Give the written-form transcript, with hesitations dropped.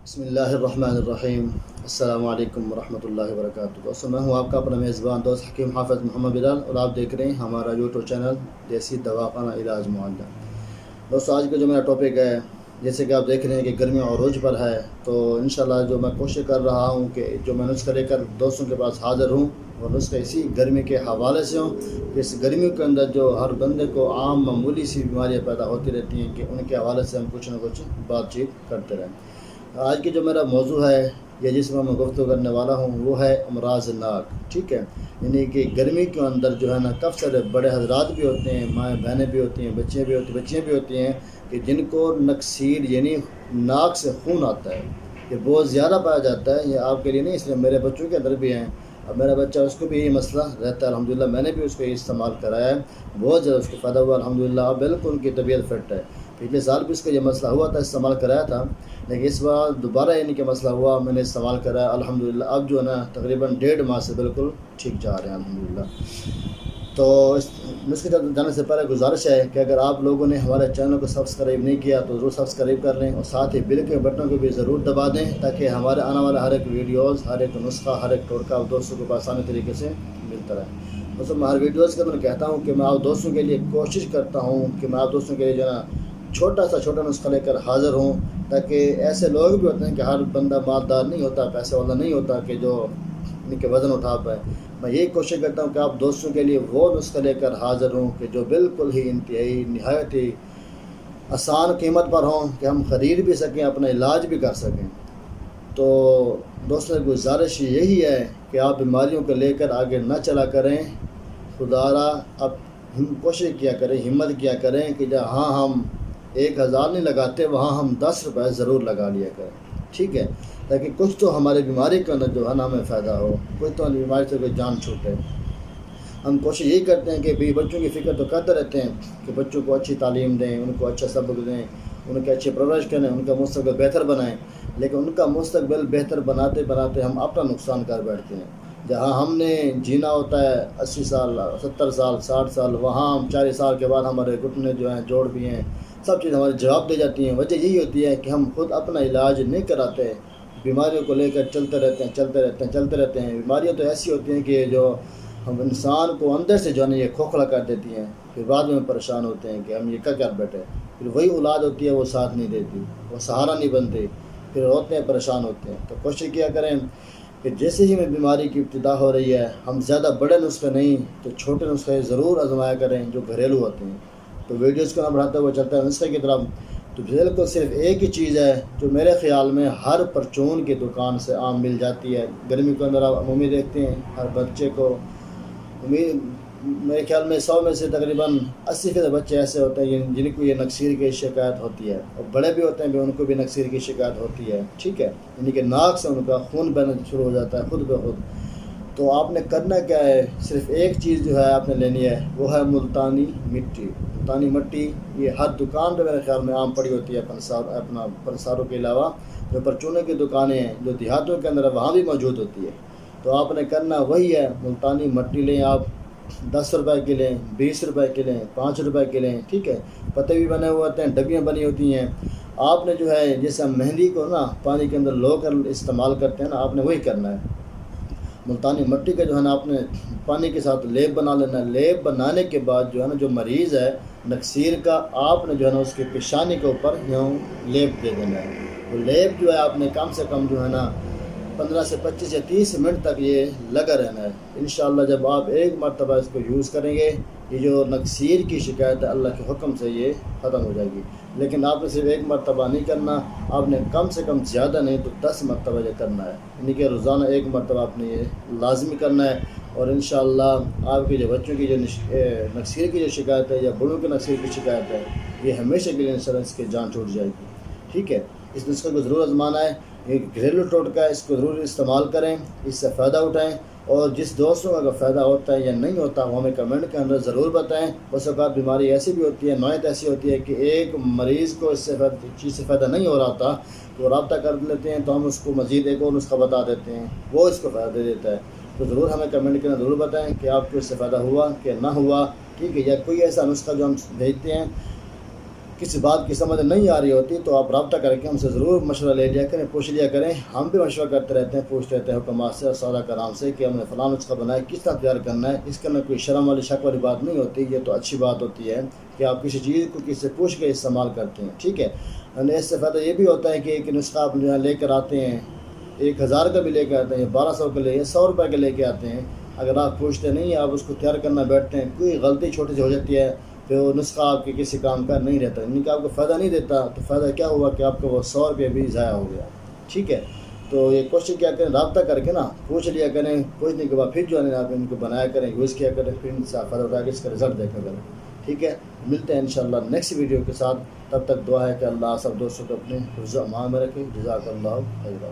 بسم اللہ الرحمن الرحیم۔ السلام علیکم ورحمۃ اللہ وبرکاتہ۔ دوستوں، میں ہوں آپ کا اپنا میزبان دوست حکیم حافظ محمد بلال، اور آپ دیکھ رہے ہیں ہمارا یوٹیوب چینل دیسی دواخانہ علاج معالجہ۔ دوستوں، آج کا جو میرا ٹاپک ہے، جیسے کہ آپ دیکھ رہے ہیں کہ گرمی عروج پر ہے، تو انشاءاللہ جو میں کوشش کر رہا ہوں کہ جو میں نسخہ لے کر دوستوں کے پاس حاضر ہوں، اور نسخہ اسی گرمی کے حوالے سے ہوں کہ اس گرمیوں کے اندر جو ہر بندے کو عام معمولی سی بیماریاں پیدا ہوتی رہتی ہیں، کہ ان کے حوالے سے ہم کچھ نہ کچھ بات چیت کرتے رہیں۔ آج کی جو میرا موضوع ہے یا جس میں گفتگو کرنے والا ہوں، وہ ہے امراض ناک۔ ٹھیک ہے، یعنی کہ گرمی کے اندر جو ہے نا، کافی سارے بڑے حضرات بھی ہوتے ہیں، مائیں بہنیں بھی ہوتی ہیں، بچیاں بھی ہوتی ہیں کہ جن کو نکسیر یعنی ناک سے خون آتا ہے، یہ بہت زیادہ پایا جاتا ہے۔ یہ آپ کے لیے نہیں، اس لیے میرے بچوں کے اندر بھی ہیں۔ اب میرا بچہ، اس کو بھی یہی مسئلہ رہتا ہے الحمدللہ۔ میں نے بھی اس کو یہ استعمال کرایا ہے، بہت زیادہ اس کو فائدہ ہوا الحمدللہ۔ اب بالکل ان کی طبیعت فٹ ہے۔ پچھلے سال بھی اس کا یہ مسئلہ ہوا تھا، استعمال کرایا تھا، لیکن اس بار دوبارہ یعنی کہ مسئلہ ہوا، میں نے استعمال کرایا الحمدللہ۔ اب جو ہے نا تقریباً 1.5 ماہ سے بالکل ٹھیک جا رہے ہیں الحمدللہ۔ تو اس نسخے جانے سے پہلے گزارش ہے کہ اگر آپ لوگوں نے ہمارے چینل کو سبسکرائب نہیں کیا تو ضرور سبسکرائب کر لیں، اور ساتھ ہی بیل کے بٹن کو بھی ضرور دبا دیں، تاکہ ہمارے آنے والا ہر ایک ویڈیوز، ہر ایک نسخہ، ہر ایک ٹوٹکا دوستوں کو آسانی طریقے سے ملتا رہے۔ دوستوں، میں ہر ویڈیوز کے اندر کہتا ہوں کہ میں آپ دوستوں کے لیے کوشش کرتا ہوں کہ میں آپ دوستوں کے لیے جو ہے نا چھوٹا نسخہ لے کر حاضر ہوں، تاکہ ایسے لوگ بھی ہوتے ہیں کہ ہر بندہ مالدار نہیں ہوتا، پیسے والا نہیں ہوتا کہ جو ان کے وزن اٹھا پائے۔ میں یہی کوشش کرتا ہوں کہ آپ دوستوں کے لیے وہ نسخہ لے کر حاضر ہوں کہ جو بالکل ہی انتہائی نہایت ہی آسان قیمت پر ہوں، کہ ہم خرید بھی سکیں، اپنا علاج بھی کر سکیں۔ تو دوستوں کی گزارش یہی ہے کہ آپ بیماریوں کو لے کر آگے نہ چلا کریں، خدا را اب کوشش کیا کریں، ہمت کیا کریں کہ جہاں ہم 1000 نہیں لگاتے، وہاں ہم 10 روپے ضرور لگا لیا کریں۔ ٹھیک ہے، تاکہ کچھ تو ہماری بیماری کے اندر جو ہے نا ہمیں فائدہ ہو، کچھ تو ہماری بیماری سے کوئی جان چھوٹے۔ ہم کوشش یہی کرتے ہیں کہ بچوں کی فکر تو کرتے رہتے ہیں کہ بچوں کو اچھی تعلیم دیں، ان کو اچھا سبق دیں، ان کی اچھی پرورش کریں، ان کا مستقبل بہتر بنائیں، لیکن ان کا مستقبل بہتر بناتے ہم اپنا نقصان کر بیٹھتے ہیں۔ جہاں ہم نے جینا ہوتا ہے 80 سال، 70 سال، 60 سال، وہاں ہم 40 سال کے بعد ہمارے گھٹنے جو ہیں، جوڑ بھی ہیں، سب چیز ہماری جواب دے جاتی ہیں۔ وجہ یہی ہوتی ہے کہ ہم خود اپنا علاج نہیں کراتے، بیماریوں کو لے کر چلتے رہتے ہیں۔ بیماریاں تو ایسی ہوتی ہیں کہ جو ہم انسان کو اندر سے جو ہے نا یہ کھوکھلا کر دیتی ہیں، پھر بعد میں پریشان ہوتے ہیں کہ ہم یہ کیا کر بیٹھے۔ پھر وہی اولاد ہوتی ہے، وہ ساتھ نہیں دیتی، وہ سہارا نہیں بنتی، پھر روتے ہیں، پریشان ہوتے ہیں۔ تو کوشش کیا کریں کہ جیسے ہی میں بیماری کی ابتدا ہو رہی ہے، ہم زیادہ بڑے نسخے نہیں تو چھوٹے نسخے ضرور آزمایا کریں جو گھریلو ہوتے ہیں۔ تو ویڈیوز کو نہ بڑھاتے ہوئے چلتا ہے نسخے کی طرف۔ تو بالکل صرف ایک ہی چیز ہے جو میرے خیال میں ہر پرچون کی دکان سے عام مل جاتی ہے۔ گرمی کے اندر آپ عمومی دیکھتے ہیں ہر بچے کو، میرے خیال میں 100 میں سے تقریباً 80% بچے ایسے ہوتے ہیں جن کو یہ نکسیر کی شکایت ہوتی ہے، اور بڑے بھی ہوتے ہیں بھی ان کو بھی نکسیر کی شکایت ہوتی ہے۔ ٹھیک ہے، یعنی کہ ناک سے ان کا خون بہنا شروع ہو جاتا ہے خود بخود۔ تو آپ نے کرنا کیا ہے، صرف ایک چیز جو ہے آپ نے لینی ہے، وہ ہے ملتانی مٹی۔ ملتانی مٹی یہ ہر دکان پہ میرے خیال میں عام پڑی ہوتی ہے، اپنا پنساروں کے علاوہ جو پرچونوں کی دکانیں ہیں جو دیہاتوں کے اندر وہاں بھی موجود ہوتی ہے۔ تو آپ نے کرنا وہی ہے، ملتانی مٹی لیں آپ، 10 روپے کی لیں، 20 روپے کی لیں، 5 روپے کی لیں۔ ٹھیک ہے، پتے بھی بنے ہوئے ہوتے ہیں، ڈبیاں بنی ہوتی ہیں۔ آپ نے جو ہے جیسے ہم مہندی کو نا پانی کے اندر لو کر استعمال کرتے ہیں نا، آپ نے وہی کرنا ہے۔ ملتانی مٹی کا جو ہے نا آپ نے پانی کے ساتھ لیپ بنا لینا ہے۔ لیپ بنانے کے بعد جو ہے نا جو مریض ہے نکسیر کا، آپ نے جو ہے نا اس کی پیشانی کے اوپر یوں لیپ دے دینا ہے۔ تو لیپ جو ہے آپ نے کم سے کم جو ہے نا 15 سے 25 یا 30 منٹ تک یہ لگا رہنا ہے۔ انشاءاللہ جب آپ ایک مرتبہ اس کو یوز کریں گے، یہ جو نکسیر کی شکایت ہے اللہ کے حکم سے یہ ختم ہو جائے گی۔ لیکن آپ نے صرف ایک مرتبہ نہیں کرنا، آپ نے کم سے کم زیادہ نہیں تو 10 مرتبہ یہ کرنا ہے، یعنی کہ روزانہ ایک مرتبہ آپ نے یہ لازمی کرنا ہے۔ اور انشاءاللہ آپ کے جو بچوں کی جو نکسیر کی جو شکایت ہے یا بڑوں کے نکسیر کی شکایت ہے، یہ ہمیشہ کے لیے انشاءاللہ اس کی جان چھوٹ جائے گی۔ ٹھیک ہے، اس نسخے کو ضرور آزمانا ہے، یہ گھریلو ٹوٹکا ہے، اس کو ضرور استعمال کریں، اس سے فائدہ اٹھائیں، اور جس دوستوں کا اگر فائدہ ہوتا ہے یا نہیں ہوتا وہ ہمیں کمنٹ کے اندر ضرور بتائیں۔ بس اوقات بیماری ایسی بھی ہوتی ہے، نوعیت ایسی ہوتی ہے کہ ایک مریض کو اس سے چیز سے فائدہ نہیں ہو رہا تھا، تو رابطہ کر لیتے ہیں تو ہم اس کو مزید ایک اور نسخہ بتا دیتے ہیں، وہ اس کو فائدہ دے دیتا ہے۔ تو ضرور ہمیں کمنٹ کے اندر ضرور بتائیں کہ آپ کو اس سے فائدہ ہوا کہ نہ ہوا۔ ٹھیک ہے، یا کوئی ایسا نسخہ جو ہم بھیجتے ہیں کسی بات کی سمجھ نہیں آ رہی ہوتی تو آپ رابطہ کر کے ہم سے ضرور مشورہ لے لیا کریں، پوچھ لیا کریں. ہم بھی مشورہ کرتے رہتے ہیں، پوچھتے رہتے ہیں حکمات سے اور صحابہ کرام سے کہ ہم نے فلاں نسخہ بنایا، کس طرح تیار کرنا ہے. اس کے اندر کوئی شرم والی شک والی بات نہیں ہوتی. یہ تو اچھی بات ہوتی ہے کہ آپ کسی چیز کو کسی سے پوچھ کے استعمال کرتے ہیں. ٹھیک ہے. اس سے فائدہ یہ بھی ہوتا ہے کہ ایک نسخہ آپ یہاں لے کر آتے ہیں، 1000 کا بھی لے کے آتے ہیں، 1200 کا لے یا 100 روپے کے لے کے آتے ہیں. اگر آپ پوچھتے نہیں ہیں، آپ اس کو تیار کرنا بیٹھتے ہیں، کوئی غلطی چھوٹی سی ہو جاتی ہے تو وہ نسخہ آپ کے کسی کام کا نہیں رہتا، یعنی کہ آپ کو فائدہ نہیں دیتا. تو فائدہ کیا ہوا کہ آپ کا وہ 100 روپے بھی ضائع ہو گیا. ٹھیک ہے. تو یہ کوشش کیا کریں، رابطہ کر کے نا پوچھ لیا کریں. پوچھنے کے بعد پھر جو ہے آپ ان کو بنایا کریں، یوز کیا کریں، پھر ان سے فائدہ اٹھا کے اس کا رزلٹ دیکھا کریں. ٹھیک ہے. ملتے ہیں انشاءاللہ نیکسٹ ویڈیو کے ساتھ. تب تک دعا ہے کہ اللہ سب دوستوں کو اپنے حفظ و امان میں رکھے. جزاک اللہ خیرا.